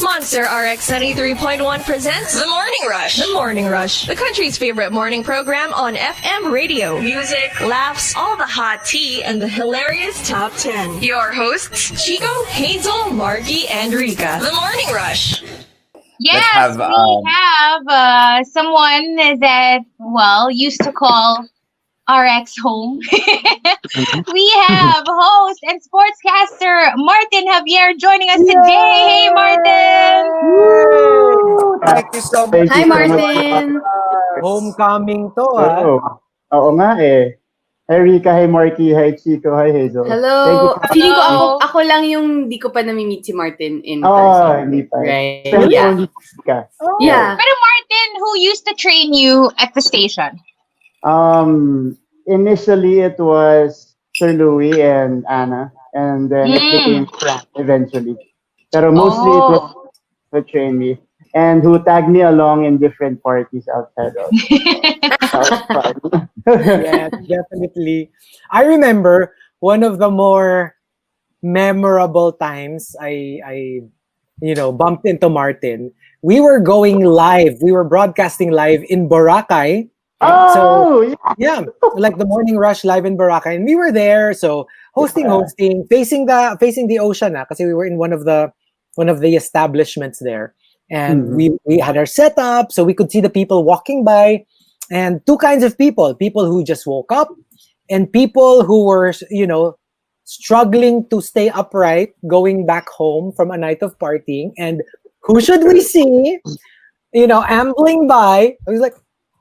Monster RX93.1 presents The Morning Rush. The Morning Rush, the country's favorite morning program on FM radio. Music, laughs, all the hot tea, and the hilarious top 10. Your hosts, Chico, Hazel, Markki, and Rica. The Morning Rush. Yes, we have someone that, used to call RX home. We have host and sportscaster Martin Javier joining us today. Hey, Martin! Woo! Thank you so much. Hi, Martin! Homecoming to, Oo nga eh. Hi, Rica. Hi, Markki. Hi, Chico. Hi, Hazel. Hello! Feeling ko ako lang yung di ko pa nami-meet si Martin in person. Hindi pa. Right. Yeah. Yeah. Pero Martin, who used to train you at the station? Initially, it was Sir Louie and Anna, and then it became Frank eventually. Pero mostly it was who trained me and who tagged me along in different parties outside of. Yeah, definitely. I remember one of the more memorable times I bumped into Martin. We were going live. We were broadcasting live in Boracay. Yeah, like the Morning Rush live in Boracay, and we were there. So hosting, facing the ocean, because we were in one of the establishments there, and we had our setup, so we could see the people walking by, and two kinds of people who just woke up, and people who were struggling to stay upright, going back home from a night of partying, and who should we see, ambling by? I was like,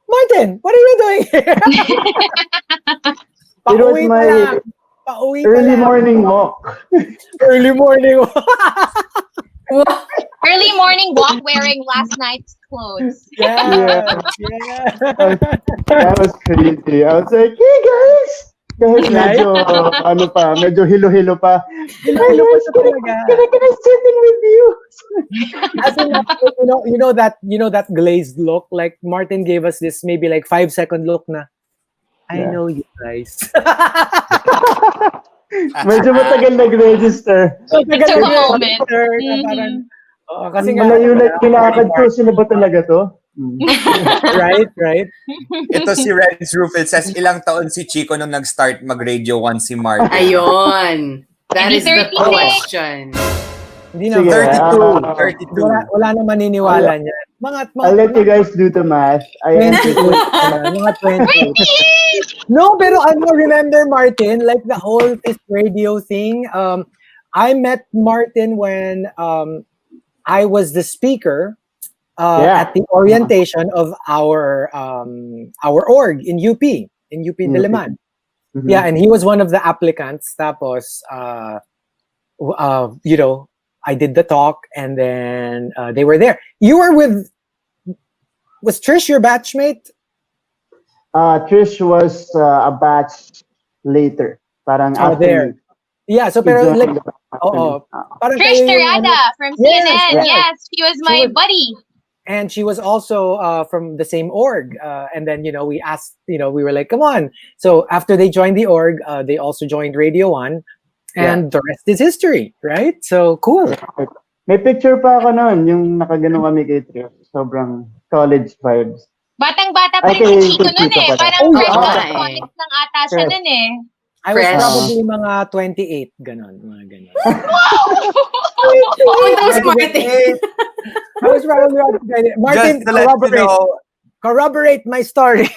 Martin, what are you doing here? It was my early morning walk. Early morning walk. Early morning walk wearing last night's clothes. Yeah. That was crazy. I was like, hey guys! Kahit medyo hilo-hilo pa. Can I sit in with you? As in, that glazed look, like Martin gave us this maybe like 5-second look na, I know you guys. Medyo matagal nag-register. It took a moment. Kasi malayo na kinakad ko, sino ba talaga to? Right. Ito si Renz Rufil says, ilang taon si Chico nung nag-start mag-Radio 1 si Mark? Ayun. That is the question. Hindi na. 32. Wala na maniniwala niya. I'll let you guys do the math. Mga 20. No, pero remember Martin, like the whole this radio thing. I met Martin when I was the speaker at the orientation of our org in UP Diliman. Yeah, and he was one of the applicants. Tapos, I did the talk, and then they were there. You were was Trish your batchmate? Trish was a batch later. Parang after there. Yeah, so pero like, Trish Terada from CNN. Yes, she was my buddy. And she was also from the same org. And then, we asked, we were like, come on. So after they joined the org, they also joined Radio 1. And the rest is history, right? So, cool. May picture pa ako noon, yung nakagano kami kay Trish. Sobrang college vibes. Batang-bata pa rin si Chico nun eh. Parang fresh out of college lang ata siya nun eh. I was probably mga 28, ganon. Wow! That was Martin. I was probably Martin, corroborate my story.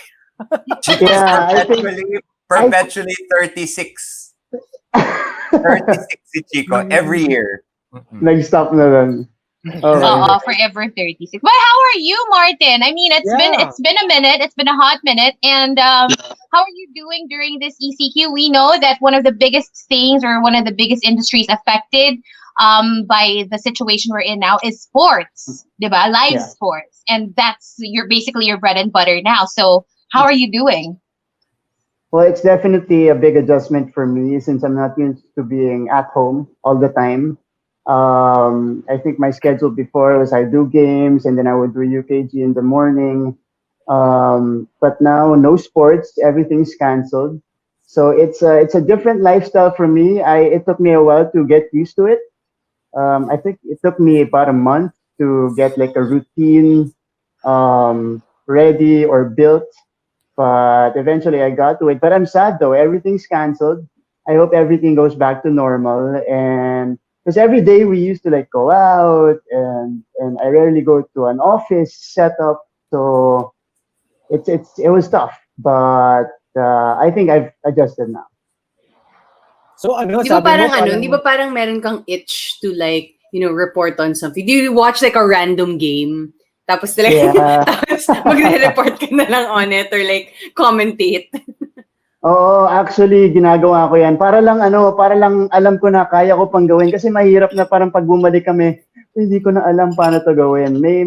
Yeah, perpetually 36. 36 si Chico every year. Nag-stop na lang. Forever 36. But how are you, Martin? I mean, it's been a minute. It's been a hot minute. And how are you doing during this ECQ? We know that one of the biggest things or one of the biggest industries affected by the situation we're in now is sports, diba? Live sports. And that's basically your bread and butter now. So how are you doing? Well, it's definitely a big adjustment for me since I'm not used to being at home all the time. I think my schedule before was I do games and then I would do UKG in the morning. But now no sports, everything's canceled. So it's a different lifestyle for me. It took me a while to get used to it. I think it took me about a month to get like a routine ready or built, but eventually I got to it. But I'm sad though, everything's canceled. I hope everything goes back to normal, and because every day we used to like go out, and I rarely go to an office setup, so it was tough, but I think I've adjusted now. So ano, Di ba sabi parang mo, ano, di ba parang meron kang itch to like, report on something? Do you watch like a random game? Tapos like, Yeah. tapos magre-report ka na lang on it or like commentate. Oo, actually, ginagawa ko yan. Para lang alam ko na kaya ko pang gawin. Kasi mahirap na parang pag bumalik kami, hindi ko na alam paano to gawin. May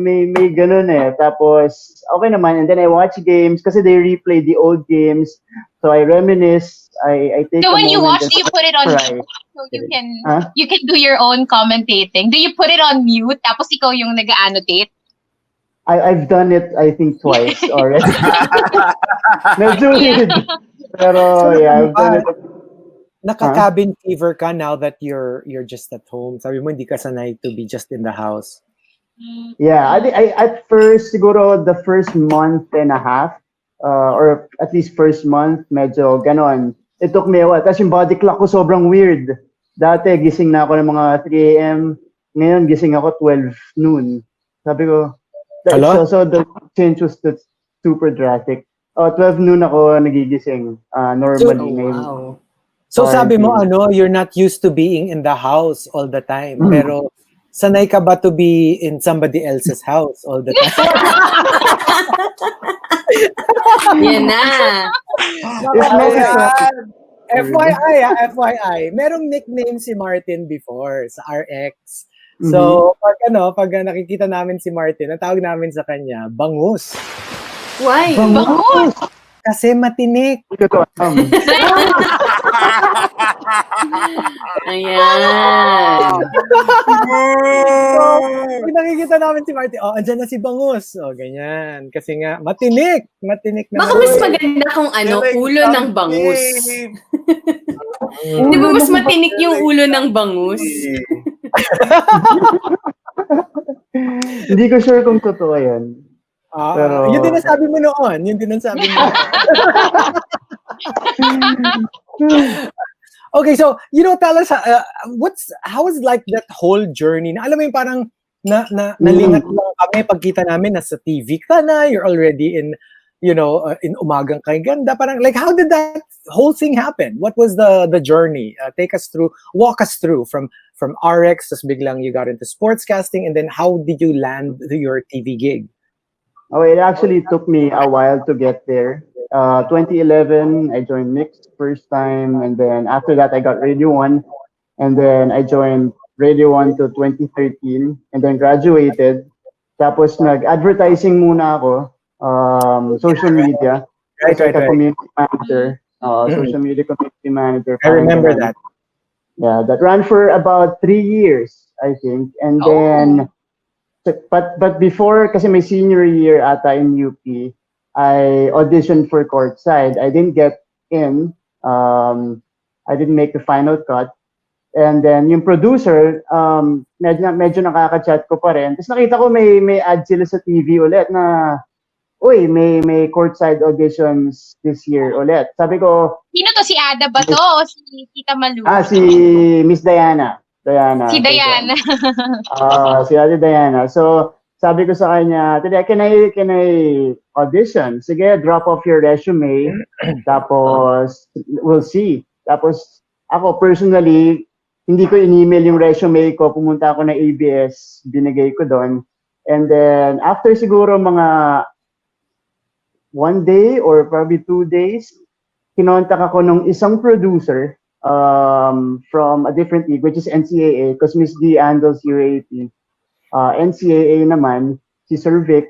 ganun eh. Tapos, okay naman. And then I watch games kasi they replay the old games. So I reminisce. I take So a when you moment watch, and do you put it on cry. mute so you can Huh? you can do your own commentating? Do you put it on mute tapos ikaw yung nag-annotate? I've done it, I think, twice already. Medyo weird. Pero yeah, I've done it. Naka-cabin fever ka now that you're just at home. Sabi mo, hindi ka sanay to be just in the house. Yeah, I at first, siguro the first month and a half, or at least first month, medyo ganon. It took me a while. Tapos yung body clock ko sobrang weird. Dati, gising na ako ng mga 3 a.m. Ngayon, gising ako 12 noon. Sabi ko, Hello? so the change was super drastic. 12 noon ako nagigising normally. Ngayon. So sabi mo, Quarantine. you're not used to being in the house all the time. Pero sanay ka ba to be in somebody else's house all the time? Yan na. It's necessary. FYI, merong nickname si Martin before sa RX. So, pag nakikita namin si Martin, ang tawag namin sa kanya, Bangus. Why? Bangus! Kasi matinik. Hindi ko to alam. Ayan. Pag nakikita namin si Martin, andyan na si Bangus. Ganyan. Kasi nga, matinik. Matinik na. Baka mas maganda kung ulo ng bangus. Di ba mas matinik yung ulo ng bangus? Hindi ko sure kung totoo yan. Pero Yun din ang sabi mo noon. Okay, so tell us how was like that whole journey? Na alam mo yung parang nalingat lang kami pagkita namin nasa TV ka na, you're already in in Umagang Kay Ganda. Parang like how did that whole thing happen? What was the journey? Walk us through from RX, tas biglang you got into sportscasting, and then how did you land your TV gig? Oh, it actually took me a while to get there. 2011, I joined Mixed first time, and then after that, I got Radio 1, and then I joined Radio 1 to 2013, and then graduated. Tapos nag-advertising muna ako, social media. Right. Community manager, social media community manager. I remember that. Yeah, that ran for about 3 years, I think, and then. But before, kasi my senior year ata in UP, I auditioned for courtside. I didn't get in. I didn't make the final cut. And then yung producer, medyo nakaka-chat ko pa rin. Tapos nakita ko may ad sila sa TV ulit na, uy, may courtside auditions this year ulit. Sabi ko, Sino to? Si Ada ba to? O si Tita Malu? si Miss Diana. Si Diana. Si Ate Diana. So, sabi ko sa kanya, today, can I audition? Sige, drop off your resume. Tapos, we'll see. Tapos, ako personally, hindi ko in-email yung resume ko. Pumunta ako na ABS. Binigay ko doon. And then, after siguro mga 1 day or probably 2 days, kinontak ako nung isang producer from a different league, which is NCAA, because Miss D handles UAP. NCAA naman, si Sir Vic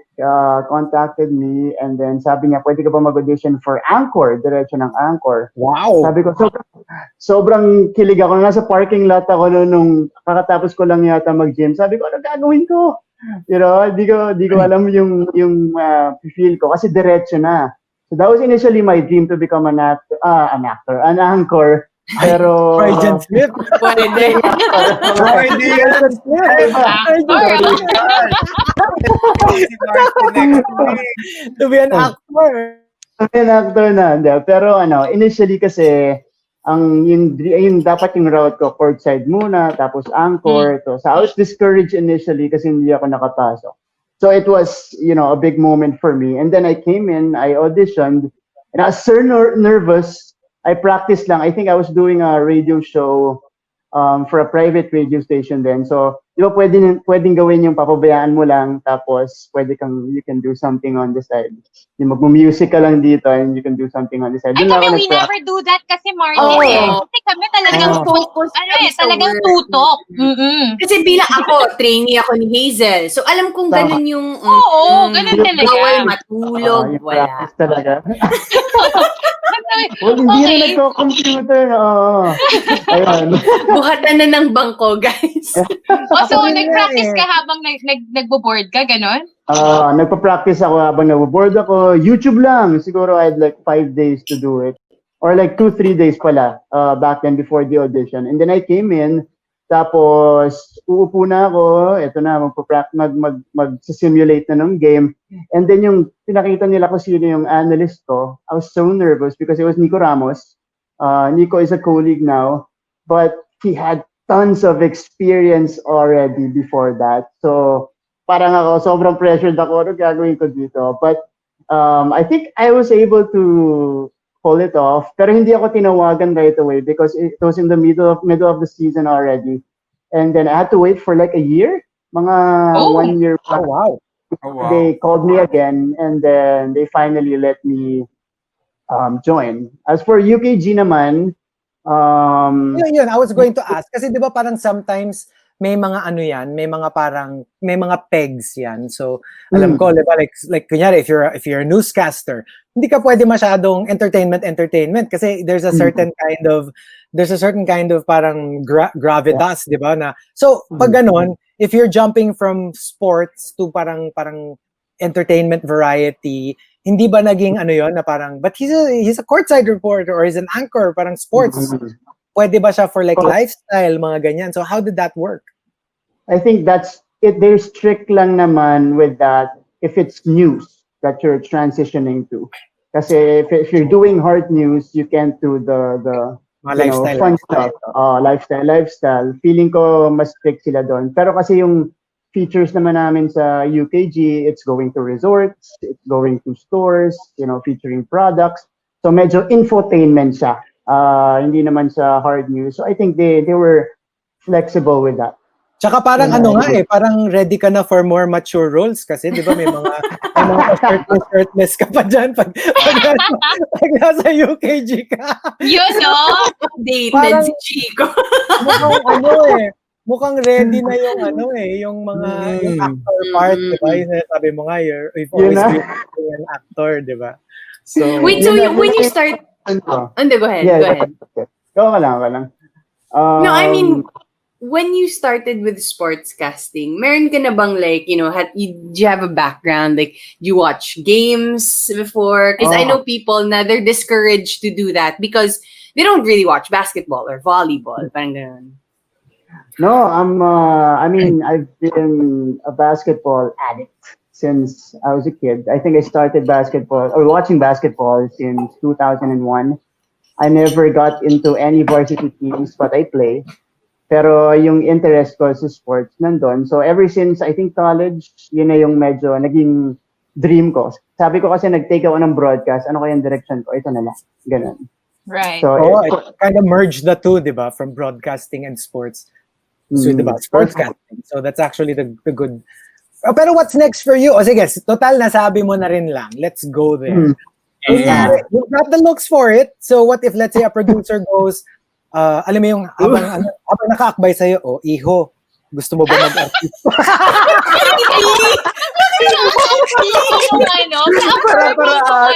contacted me, and then sabi niya, pwede ka ba mag-audition for Anchor, diretso ng Anchor. Wow! Sabi ko, sobrang kilig ako. Nasa parking lot ako nung kakatapos ko lang yata mag-gym. Sabi ko, ano gagawin ko? Di ko alam yung feel ko, kasi diretso na. So that was initially my dream to become an anchor. Pero Freudian slip. Pwede. Freudian slip. Si Martin next week. To be an actor. An actor na, hindi. Pero initially kasi, yung dapat yung route ko, courtside muna, tapos anchor. So I was discouraged initially kasi hindi ako nakapasok. So it was, a big moment for me. And then I came in, I auditioned, and I was so nervous. I practiced lang. I think I was doing a radio show for a private radio station then. So, di ba pwedeng gawin yung papabayaan mo lang, tapos you can do something on the side. Yung mag-music ka lang dito and you can do something on the side. Ay, Doon kami, ako we never do that kasi, Martin. Oo. Kasi kami talagang Focus kami sa talagang work. tutok. Mm-mm. Kasi bilang ako, trainee ako ni Hazel. So, alam kong ganun yung... Oo, ganun talaga. Bawal matulog, yung wala. practice talaga. Well, hindi rin nagko-computer. Oo. Ayun. Buhatan na ng bangko, guys. So, nag-practice ka habang nagbo-board ka, ganon? Nagpa-practice ako habang nagbo-board ako. YouTube lang. Siguro I had like 5 days to do it. Or like 2-3 days pala back then before the audition. And then I came in, tapos uupo na ako, eto na, mag-simulate na ng game. And then yung pinakita nila ko sino yung analyst ko, I was so nervous because it was Nico Ramos. Nico is a colleague now, but he had tons of experience already before that. So parang ako, sobrang pressured ako, ano gagawin ko dito? But I think I was able to pull it off. Pero hindi ako tinawagan right away because it was in the middle of the season already. And then I had to wait for like a year. Mga 1 year. Oh, wow. Oh, wow. They called me again and then they finally let me join. As for UKG naman, yun, I was going to ask. Kasi di ba parang sometimes may mga may mga pegs yan. So, alam ko, di ba, like kunyari, if you're a newscaster, hindi ka pwede masyadong entertainment kasi there's a certain kind of parang gravitas, di ba, na. So, pag ganun, if you're jumping from sports to parang entertainment variety, hindi ba naging na parang, but he's a courtside reporter or he's an anchor, parang sports. Pwede ba siya for like lifestyle, mga ganyan? So how did that work? I think that's it. They're strict lang naman with that if it's news that you're transitioning to. Kasi if you're doing hard news, you can't do the lifestyle, fun stuff. Lifestyle. Feeling ko mas strict sila doon. Pero kasi yung features naman namin sa UKG, it's going to resorts, it's going to stores, featuring products. So medyo infotainment siya. Hindi naman sa hard news. So I think they were flexible with that. Tsaka parang parang ready ka na for more mature roles kasi 'di ba may mga shirtless ka pa diyan pag nasa UKG ka. Updated si Chico. Mukhang ready na yung yung mga yung actor part, 'di ba? Yung sabi mo nga, you've always been an actor, 'di ba? So wait, so when you start go ahead. Yeah, go ahead. Go lang. No, I mean, when you started with sportscasting, meron ka na bang like, do you have a background? Like, you watch games before? Because I know people na they're discouraged to do that because they don't really watch basketball or volleyball. Parang ganun. No, I've been a basketball addict since I was a kid. I think I started watching basketball since 2001. I never got into any varsity teams, but I play. Pero yung interest ko sa sports nandun. So ever since, I think college, yun na yung medyo naging dream ko. Sabi ko kasi nag-take ako ng broadcast, ano kaya yung direction ko? Ito na lang. Ganun. Right. So, it kind of merged the two, di ba? From broadcasting and sports. So, di ba? Sportscasting. So that's actually the good. Pero what's next for you? O sige, total nasabi mo na rin lang. Let's go there. You've got the looks for it. So what if, let's say, a producer goes, alam mo yung, habang nakaakbay sa'yo, iho, gusto mo ba mag-artist?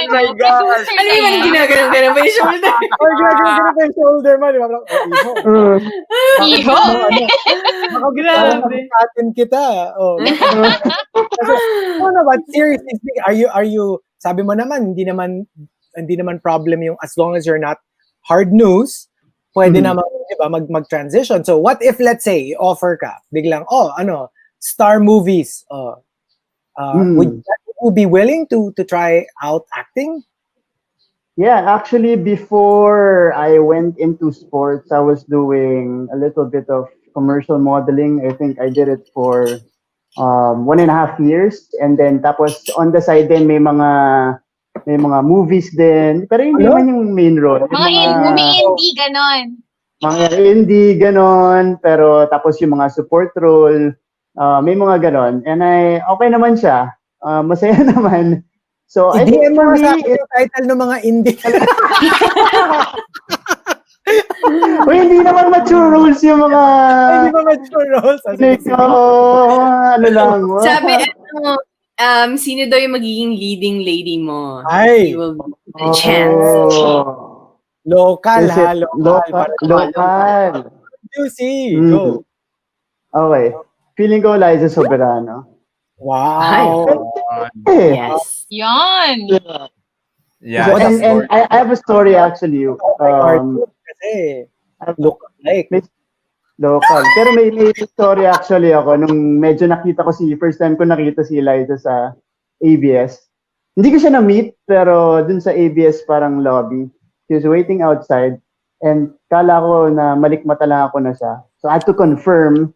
My God. Ano yung ginaganon pa yung shoulder? Or ginaganon pa yung shoulder mo, di ba? Iho? Grabe. Atin kita. But seriously, are you, sabi mo naman, hindi naman problem yung as long as you're not hard news, pwede naman, di ba, mag-transition. So what if, let's say, offer ka, biglang, star movies, would you be willing to try out acting? Yeah, actually, before I went into sports, I was doing a little bit of commercial modeling. I think I did it for 1.5 years. And then, tapos on the side din, may mga movies din. Pero hindi naman yung main role. Mga indie, ganon. Mga indie, ganon. Pero tapos yung mga support role, may mga ganon. And okay naman siya. Masaya naman. So, I think I-DM mo sa akin yung title ng mga indie. Hindi naman mature roles yung mga... Hindi ba mature roles? Ano lang. Sabi, sino daw yung magiging leading lady mo? Ay! You will get a chance. Local, ha? Local. Juicy. Go. Okay. Feeling ko Liza Soberano. Wow. Yes. Yan. Yeah. And I have a story actually. Look like. Local. Pero may story actually ako nung medyo nakita ko first time ko nakita si Liza sa ABS. Hindi ko siya na-meet, pero dun sa ABS parang lobby. She was waiting outside and kala ko na malikmata lang ako na siya. So I had to confirm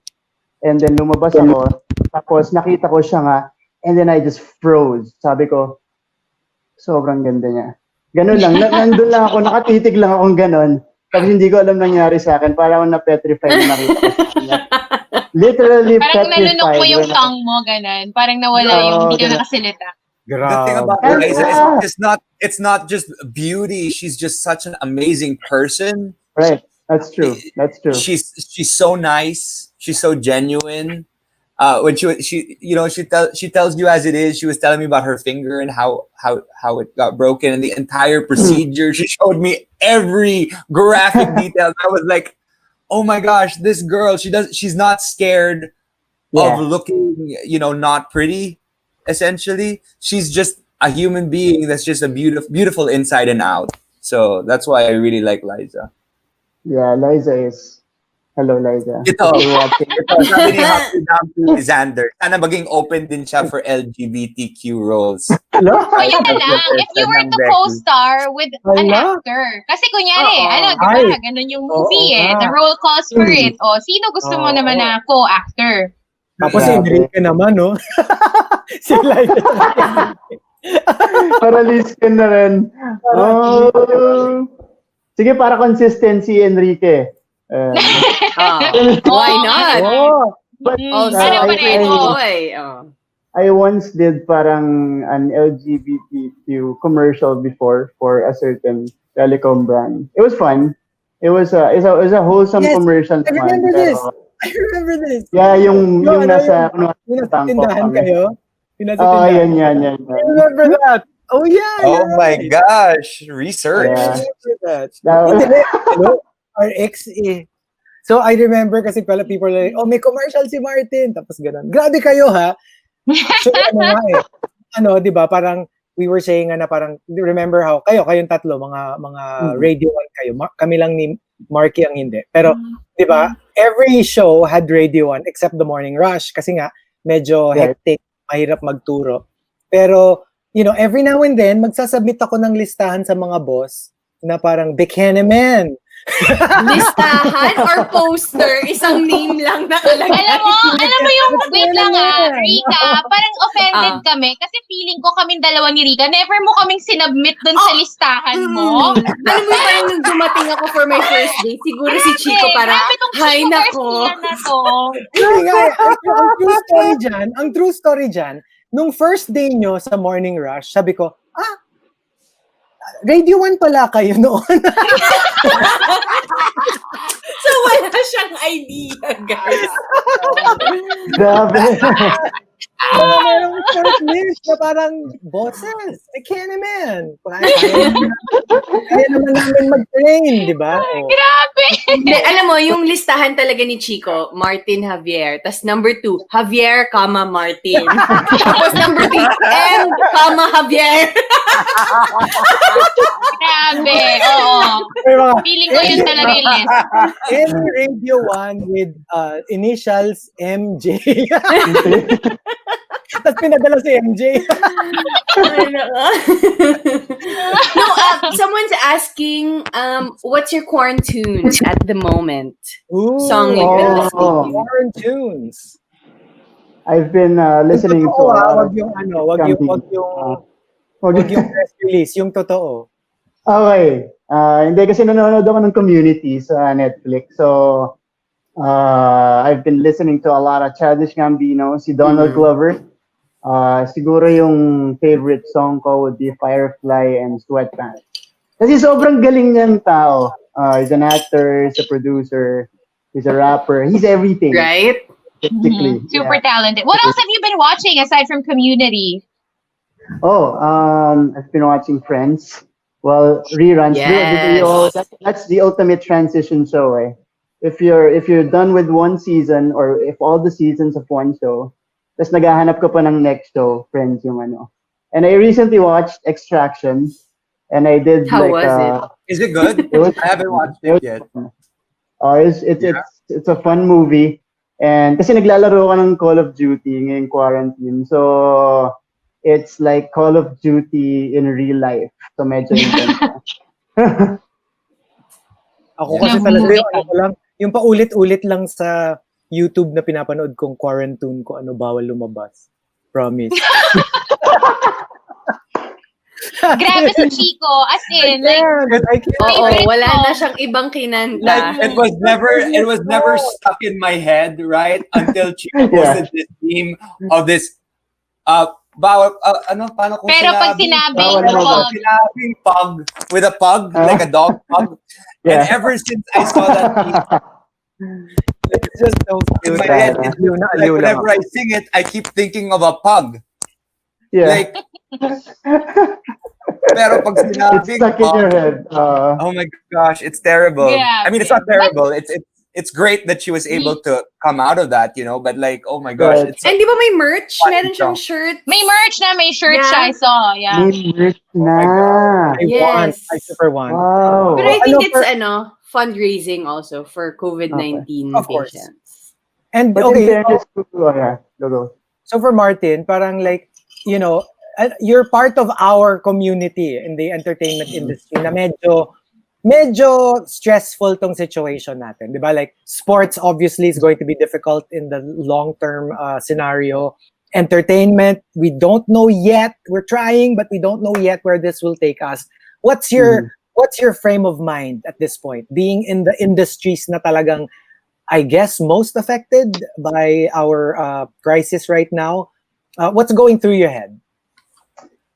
and then lumabas ako. Tapos nakita ko siya nga and then I just froze. Sabi ko, sobrang ganda niya. Ganun lang. Nandun lang ako, nakatitig lang akong ganun. Tapos hindi ko alam nangyari sa akin. Parang ako na-petrified na nakita ko sa kanya. Literally parang petrified. Parang nalunok mo yung tongue mo, ganun. Parang nawala yung hindi ka nakasalita. The thing about Liza is it's not just beauty. She's just such an amazing person. Right. That's true. She's so nice. She's so genuine. When she tells you as it is. She was telling me about her finger and how it got broken and the entire procedure. She showed me every graphic detail. I was like, oh my gosh, this girl, she's not scared of looking, not pretty. Essentially, she's just a human being that's just a beautiful inside and out. So that's why I really like Liza. Yeah, Liza is. Hello, Liza. Ito, sabi ni Happy Xander, sana maging open din siya for LGBTQ roles. Hello? So yun na lang, if you were to co-star with an actor, kasi kunyari, diba, ganun yung movie the role calls for it. O, sino gusto mo naman na co-actor? Tapos si Enrique naman, no? Si Liza. Para list ka na rin. Sige, para consistency, Enrique. Why not? But I once did parang an LGBTQ commercial before for a certain telecom brand. It was fun. It was a wholesome commercial. I remember this. Yeah, yung nasa tindahan kayo. Yan. I remember that. Oh yeah. Oh my gosh, research. RX So I remember kasi pala people like, may commercial si Martin. Tapos ganun. Grabe kayo ha. So di ba, parang we were saying na parang, remember how, kayong tatlo, mga Radio 1 kayo. Kami lang ni Markki ang hindi. Pero, di ba, every show had Radio 1 except the Morning Rush. Kasi nga, medyo hectic, mahirap magturo. Pero, every now and then, magsasubmit ako ng listahan sa mga boss na parang, Bikini Man. Listahan or poster? Isang name lang nakalagay. Alam mo yung, wait lang Rica, parang offended kami kasi feeling ko kaming dalawa ni Rica, never mo kaming sinubmit dun sa listahan mo. Alam mo parang nung dumating ako for my first day, siguro si Chico parang, hay nako. Ang true story dyan, nung first day nyo sa Morning Rush, sabi ko, Radio 1 pala kayo noon. So wala siyang idea, guys. Grabe. merong short list na parang, bosses, I can't man. Kaya naman namin mag-train, di ba? Oh. Grabe! Hindi, alam mo, yung listahan talaga ni Chico, Martin Javier. Tapos number 2, Javier, Martin. Tapos number 3, M, Javier. Grabe, oo. Feeling ko yun talaga yung list. Any Radio 1 with initials MJ. Tapos pinadala si MJ. No, someone's asking, what's your quarantine at the moment? Ooh, Song you've been listening to. foreign tunes. I've been listening to Wag yung wag yung press release, yung totoo. Okay. Hindi kasi nanonood ako ng Community sa Netflix. So, I've been listening to a lot of Childish Gambino, si Donald Glover. Siguro yung favorite song ko would be Firefly and Sweatpants. Kasi sobrang galing niyang tao. He's an actor, he's a producer, he's a rapper, he's everything. Right? Basically. Super talented. What else have you been watching aside from Community? I've been watching Friends. Well, reruns. Yes. That's the ultimate transition show. Eh? If you're done with one season, or if all the seasons of one show, tas naghahanap ka pa ng next show, Friends yung ano. And I recently watched Extraction, and I did How was it? Is it good? I haven't watched it yet. It's a fun movie. And kasi naglalaro ka ng Call of Duty ngayong quarantine. So, it's like Call of Duty in real life. So, medyo intense. Ako kasi talaga yung paulit-ulit lang sa YouTube na pinapanood kong quarantine ko, bawal lumabas. Promise. Grabe si Chico. As in, Wala na siyang ibang kinanta. Like, it was never stuck in my head, right? Until Chico posted this meme of this paano kung pero pag sinabing pug with a pug, like a dog pug. Yeah. And ever since I saw that meme, it's just so in cute. my head, like, whenever I sing it, I keep thinking of a pug. Yeah. Like, pero pag sinabing it's stuck in your head. Oh my gosh, it's terrible. Yeah, I mean, it's not terrible. It's great that she was able to come out of that, but like, oh my gosh, Right. it's And di ba may merch? Meron siyang shirt. may merch na, may shirt Yeah. siya, I saw. Yeah. I want. Yes. I super want. Wow. But I think Ano, it's fundraising also for COVID-19 Of course. patients. And But in okay, fairness to, go. so for Martin, parang like, you're part of our community in the entertainment industry na medyo stressful tong situation natin, di ba? Like, sports obviously is going to be difficult in the long-term scenario. Entertainment, we don't know yet. We're trying, but we don't know yet where this will take us. What's your frame of mind at this point? Being in the industries na talagang, I guess, most affected by our crisis right now. What's going through your head?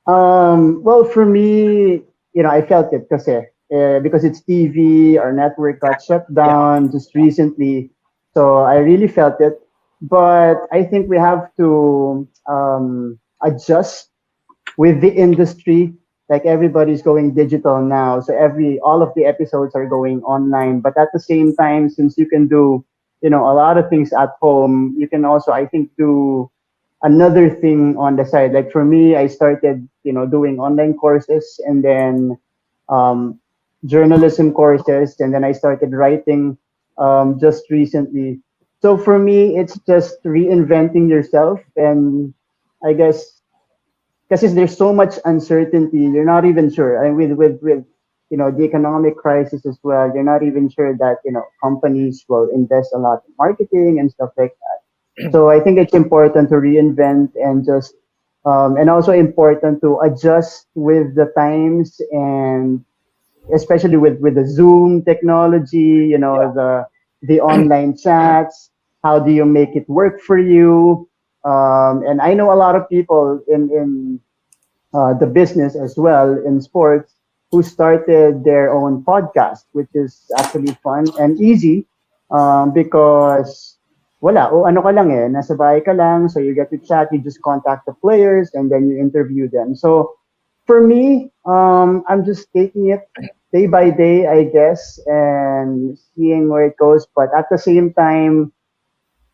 Well, for me, I felt it because it's TV, our network got shut down just recently. So I really felt it. But I think we have to adjust with the industry. Like, everybody's going digital now. So all of the episodes are going online. But at the same time, since you can do, a lot of things at home, you can also, I think, do another thing on the side. Like, for me, I started, doing online courses, and then journalism courses, and then I started writing just recently. So for me, it's just reinventing yourself, and I guess because there's so much uncertainty, you're not even sure. And with the economic crisis as well, you're not even sure that companies will invest a lot in marketing and stuff like that. So I think it's important to reinvent and just and also important to adjust with the times, and especially with the Zoom technology, the online chats. How do you make it work for you? And I know a lot of people in the business as well, in sports, who started their own podcast, which is actually fun and easy because wala. O ano ka lang eh, nasa bahay ka lang, so you get to chat, you just contact the players, and then you interview them. So for me, I'm just taking it day by day, I guess, and seeing where it goes. But at the same time,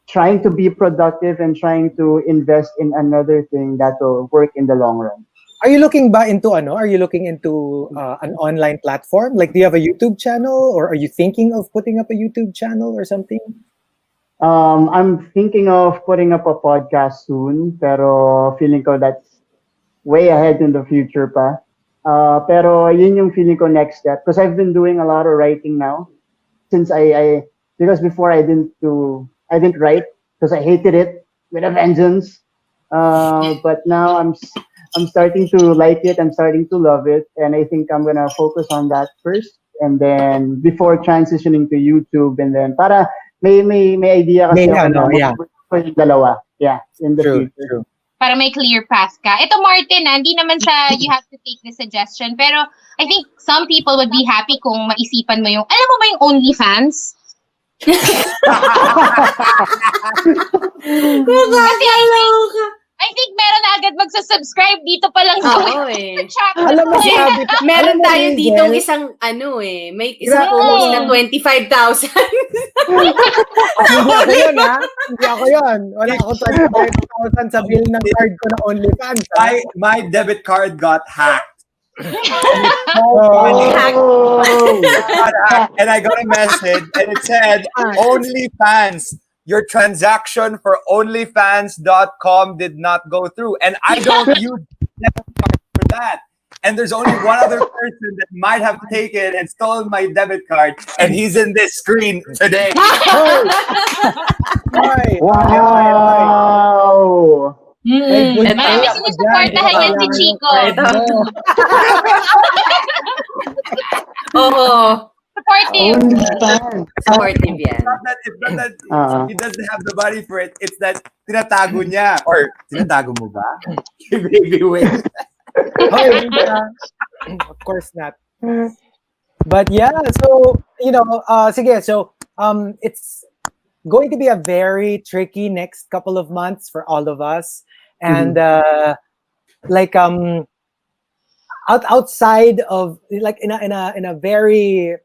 trying to be productive and trying to invest in another thing that will work in the long run. Are you looking ba into ano? Are you looking into an online platform? Like, do you have a YouTube channel, or are you thinking of putting up a YouTube channel or something? I'm thinking of putting up a podcast soon, pero feeling ko that's way ahead in the future pa. Pero yun yung feeling ko next step because I've been doing a lot of writing now since I because before I didn't write because I hated it with a vengeance. But now I'm starting to like it. I'm starting to love it, and I think I'm gonna focus on that first, and then before transitioning to YouTube, and then para may idea kasi ako na mag-work yung dalawa. Yeah, in the future. True. Para may clear path ka. Ito, Martin, hindi naman sa you have to take the suggestion. Pero I think some people would be happy kung maisipan mo yung, alam mo ba yung OnlyFans? I think meron na agad magsusubscribe dito pa lang Oo eh. Alam mo, sabi ko, Meron tayo Hazel, ditong isang may isang post na 25,000. Hindi ako yun, ha? Hindi ako yun. Wala ako 25,000 sa bill ng card ko na OnlyFans. My debit card got hacked. And I got a message and it said OnlyFans. Your transaction for OnlyFans.com did not go through, and I don't use debit card for that. And there's only one other person that might have taken and stolen my debit card, and he's in this screen today. Wow! Marami sinusuportahan yan si Chico. Oo. Supportive. Supportive yan. It's not that he doesn't have the money for it. It's that tinatago niya. Or, tinatago mo ba? Baby, wait. Of course not. But yeah, so, sige, so it's going to be a very tricky next couple of months for all of us. And outside of, like, in a very,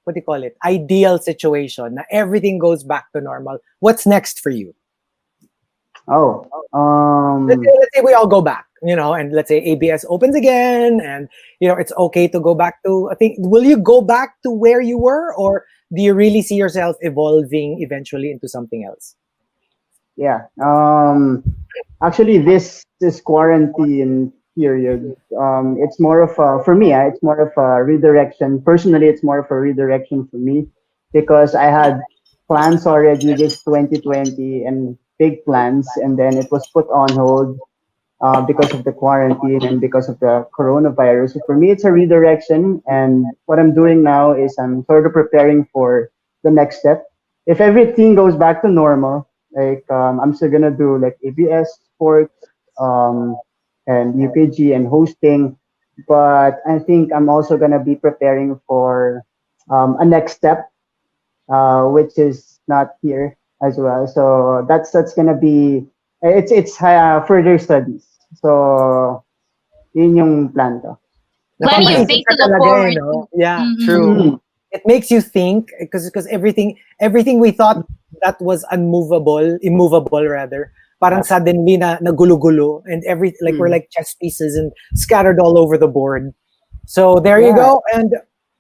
what do you call it, ideal situation, na everything goes back to normal, what's next for you? Let's say we all go back, and let's say ABS opens again, and it's okay to go back to, I think, will you go back to where you were, or do you really see yourself evolving eventually into something else? Yeah. Actually, this quarantine period, it's more of for me, it's more of a redirection. Personally, it's more of a redirection for me because I had plans already this 2020 and big plans, and then it was put on hold because of the quarantine and because of the coronavirus. So for me, it's a redirection, and what I'm doing now is I'm sort of preparing for the next step. If everything goes back to normal, like I'm still gonna do like ABS sports, and UKG and hosting, but I think I'm also gonna be preparing for a next step, which is not here as well. So that's gonna be it's further studies. So yun yung plan ko. Plenty of things to look forward to. Yeah, true. It makes you think because everything we thought that was immovable rather, parang suddenly nagulo-gulo, and we're like chess pieces and scattered all over the board. So there you go. And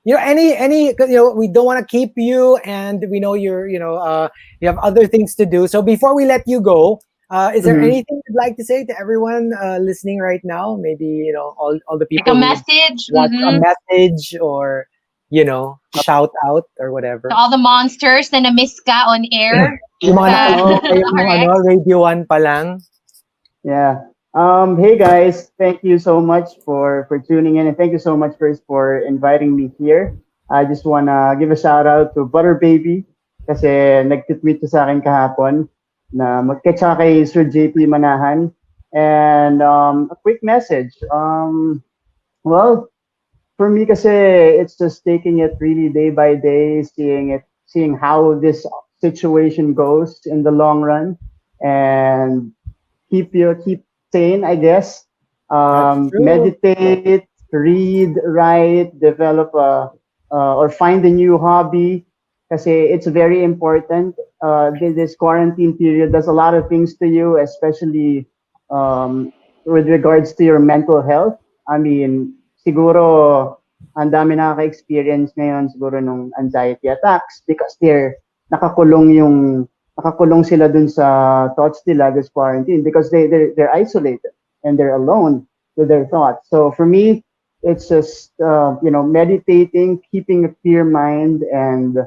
any we don't want to keep you, and we know you have other things to do. So before we let you go, is there anything you'd like to say to everyone listening right now? Maybe all the people. Like a message. A message, or shout out or whatever. To all the monsters na na-miss ka on air. Yung mga Radio 1 pa lang. Yeah. Hey guys, thank you so much for tuning in, and thank you so much first for inviting me here. I just wanna give a shout out to Butter Baby kasi nag-tweet sa akin kahapon na mag-catch kay Sir JP Manahan, and a quick message. Well, for me kasi it's just taking it really day by day, seeing how this situation goes in the long run, and keep sane, I guess. That's true. Meditate, read, write, develop or find a new hobby. Kasi it's very important. This quarantine period does a lot of things to you, especially with regards to your mental health. I mean, siguro ang dami nakaka-experience ngayon siguro nung anxiety attacks because nakakulong sila dun sa thoughts nila this quarantine because they're isolated and they're alone with their thoughts. So for me, it's just meditating, keeping a clear mind, and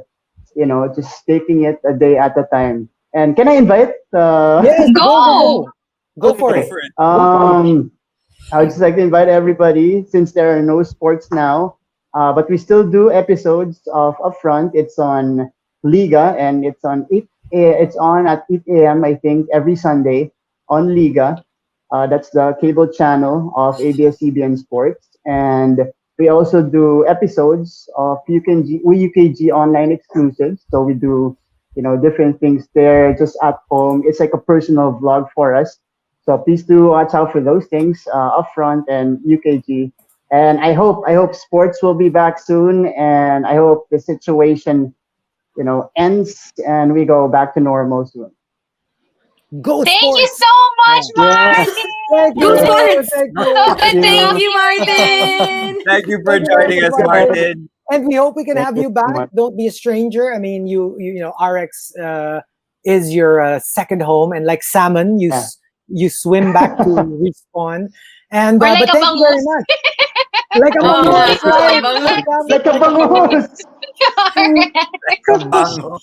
just taking it a day at a time. And can I invite? Yes, Go! Go for it. I would just like to invite everybody, since there are no sports now, but we still do episodes of Upfront. It's on Liga, and it's on at 8 a.m. I think every Sunday on Liga. That's the cable channel of ABS-CBN Sports, and we also do episodes of UKG online exclusives. So we do different things there just at home. It's like a personal vlog for us. So please do watch out for those things, Upfront and UKG. And I hope sports will be back soon, and I hope the situation, ends and we go back to normal soon. Go Thank sports. you so much, Martin. Thank Go you. sports! Thank you. So good to Thank you, Martin. Thank you for Thank you, joining us, Martin. Martin. And we hope we can Thank have you you so back. much. Don't be a stranger. I mean, you RX is your second home, and like salmon, you swim back to respawn. And Or like but a thank you very bangus. much. Like a Oh, bangus, right? bangus. Like a bangus! Kabango.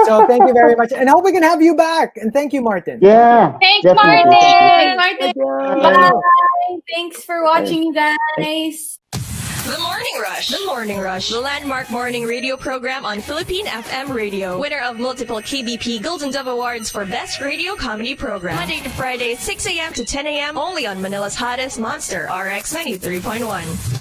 So thank you very much, and hope we can have you back. And thank you, Martin. Yeah, Thanks, definitely. Martin. Thanks, Thank Martin. you. Bye. Thanks for watching, you guys. The Morning Rush. The Morning Rush. The landmark morning radio program on Philippine FM Radio. Winner of multiple KBP Golden Dove Awards for Best Radio Comedy Program. Monday to Friday, 6 a.m. to 10 a.m. only on Manila's hottest Monster RX 93.1.